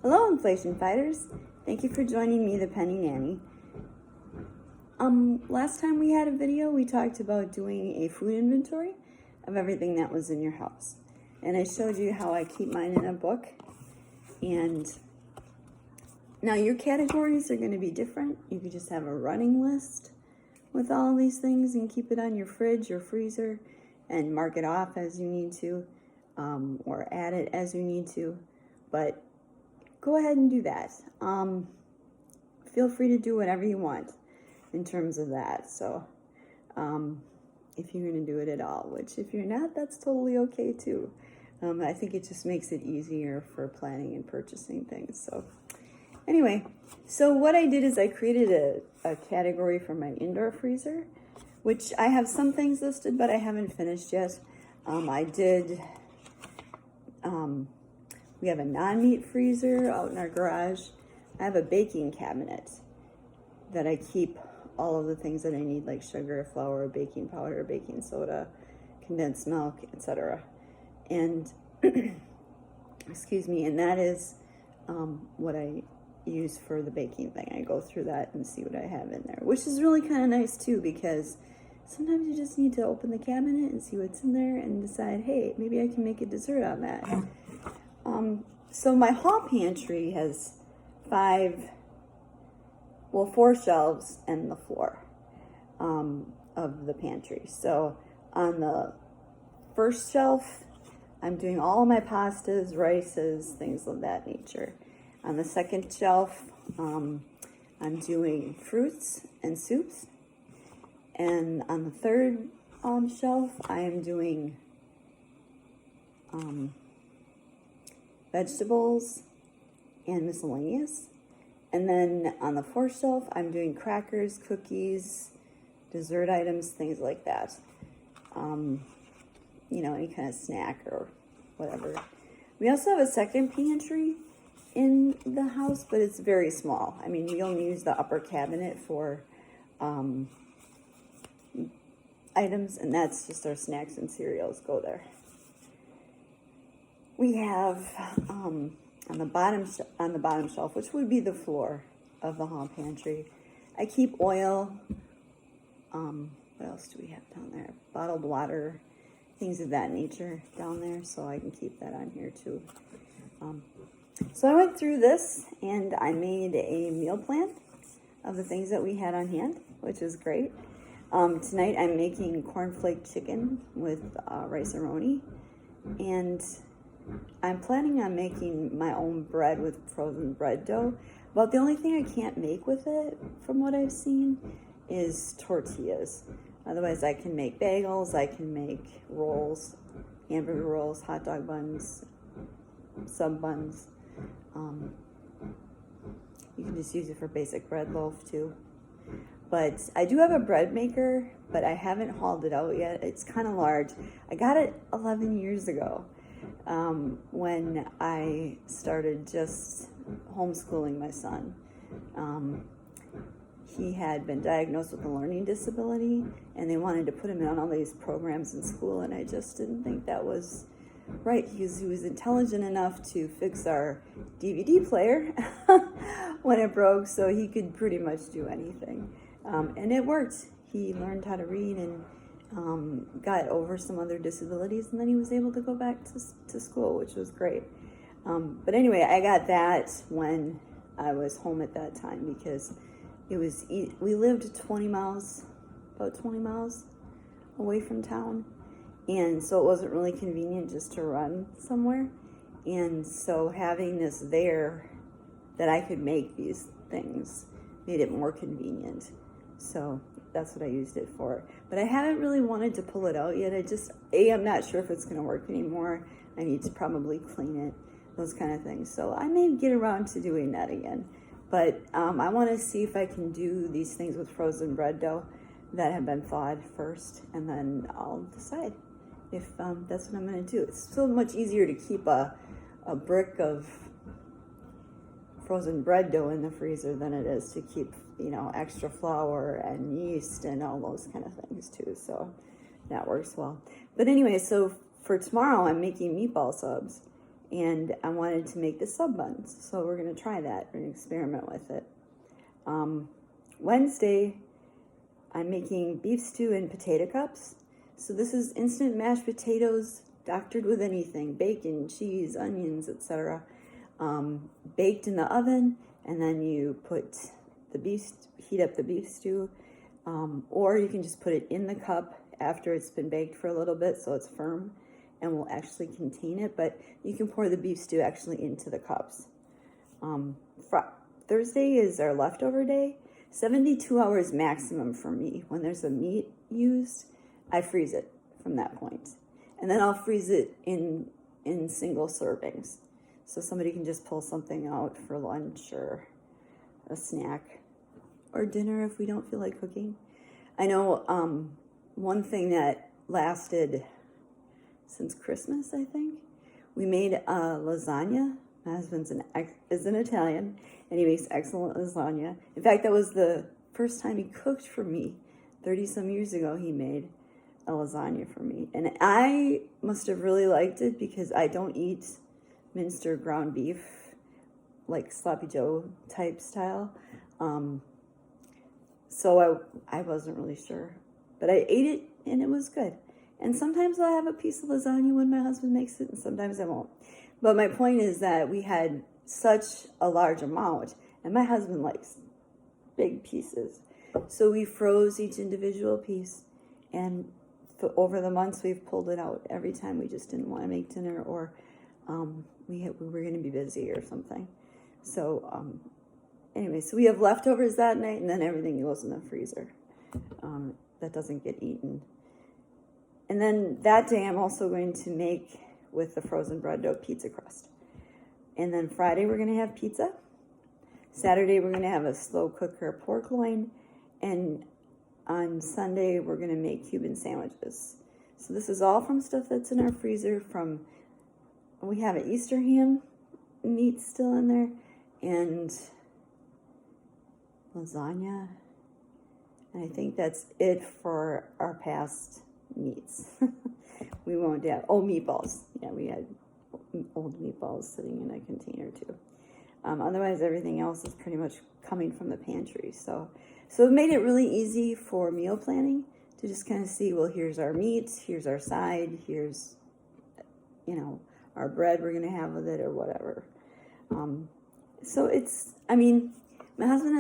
Hello, inflation fighters. Thank you for joining me, the Penny Nanny. Last time we had a video, we talked about doing a food inventory of everything that was in your house. And I showed you how I keep mine in a book. And now your categories are going to be different. You could just have a running list with all these things and keep it on your fridge or freezer and mark it off as you need to, or add it as you need to. But go ahead and do that. Feel free to do whatever you want in terms of that. So if you're going to do it at all, which if you're not, that's totally okay too. I think it just makes it easier for planning and purchasing things. So anyway, so what I did is I created a category for my indoor freezer, which I have some things listed, but I haven't finished yet. We have a non-meat freezer out in our garage. I have a baking cabinet that I keep all of the things that I need, like sugar, flour, baking powder, baking soda, condensed milk, etc. And excuse me, and that is what I use for the baking thing. I go through that and see what I have in there, which is really kind of nice too, because sometimes you just need to open the cabinet and see what's in there and decide, hey, maybe I can make a dessert on that. So my hall pantry has 4 shelves and the floor of the pantry. So on the first shelf, I'm doing all of my pastas, rices, things of that nature. On the second shelf, I'm doing fruits and soups. And on the third shelf, I am doing vegetables and miscellaneous. And then on the fourth shelf, I'm doing crackers, cookies, dessert items, things like that. You know, any kind of snack or whatever. We also have a second pantry in the house, but it's very small. I mean, we only use the upper cabinet for items, and that's just our snacks and cereals go there. We have on the bottom shelf, which would be the floor of the hall pantry, I keep oil. What else do we have down there? Bottled water, things of that nature down there, so I can keep that on here too. So I went through this and I made a meal plan of the things that we had on hand, which is great. Tonight I'm making cornflake chicken with rice-a-roni, and I'm planning on making my own bread with frozen bread dough. But the only thing I can't make with it, from what I've seen, is tortillas. Otherwise, I can make bagels, I can make rolls, hamburger rolls, hot dog buns, sub buns. You can just use it for basic bread loaf too. But I do have a bread maker, but I haven't hauled it out yet. It's kind of large. I got it 11 years ago. When I started just homeschooling my son. He had been diagnosed with a learning disability, and they wanted to put him on all these programs in school, and I just didn't think that was right, because he was intelligent enough to fix our DVD player when it broke, so he could pretty much do anything. And it worked. He learned how to read and got over some other disabilities, and then he was able to go back to school, which was great. But anyway, I got that when I was home at that time, because we lived about 20 miles away from town, and so it wasn't really convenient just to run somewhere. And so having this there that I could make these things made it more convenient. So that's what I used it for. But I haven't really wanted to pull it out yet. I'm not sure if it's going to work anymore. I need to probably clean it, those kind of things. So I may get around to doing that again. But I want to see if I can do these things with frozen bread dough that have been thawed first, and then I'll decide if that's what I'm going to do. It's so much easier to keep a brick of frozen bread dough in the freezer than it is to keep, extra flour and yeast and all those kind of things too. So that works well. But anyway, so for tomorrow I'm making meatball subs. and I wanted to make the sub buns. So we're going to try that and experiment with it. Wednesday, I'm making beef stew in potato cups. So this is instant mashed potatoes doctored with anything, bacon, cheese, onions, etc. Baked in the oven, and then you put the beef, heat up the beef stew, or you can just put it in the cup after it's been baked for a little bit so it's firm and will actually contain it, but you can pour the beef stew actually into the cups. Thursday is our leftover day. 72 hours maximum for me. When there's a meat used, I freeze it from that point. And then I'll freeze it in single servings. So somebody can just pull something out for lunch or a snack or dinner if we don't feel like cooking. I know one thing that lasted since Christmas, I think, we made lasagna. My husband is an Italian, and he makes excellent lasagna. In fact, that was the first time he cooked for me. 30-some years ago, he made a lasagna for me. And I must have really liked it because I don't eat minced or ground beef, like Sloppy Joe type style. So I wasn't really sure. But I ate it, and it was good. And sometimes I'll have a piece of lasagna when my husband makes it, and sometimes I won't. But my point is that we had such a large amount, and my husband likes big pieces. So we froze each individual piece, and over the months we've pulled it out every time we just didn't want to make dinner, or we were going to be busy or something. So anyway, so we have leftovers that night, and then everything goes in the freezer. That doesn't get eaten. And then that day I'm also going to make, with the frozen bread dough, pizza crust. And then Friday we're going to have pizza. Saturday we're going to have a slow cooker pork loin. And on Sunday we're going to make Cuban sandwiches. So this is all from stuff that's in our freezer. We have an Easter ham meat still in there, and lasagna. And I think that's it for our past meats. We won't have, meatballs. Yeah, we had old meatballs sitting in a container too. Otherwise, everything else is pretty much coming from the pantry. So it made it really easy for meal planning to just kind of see, well, here's our meat, here's our side, here's, our bread we're going to have with it or whatever. So my husband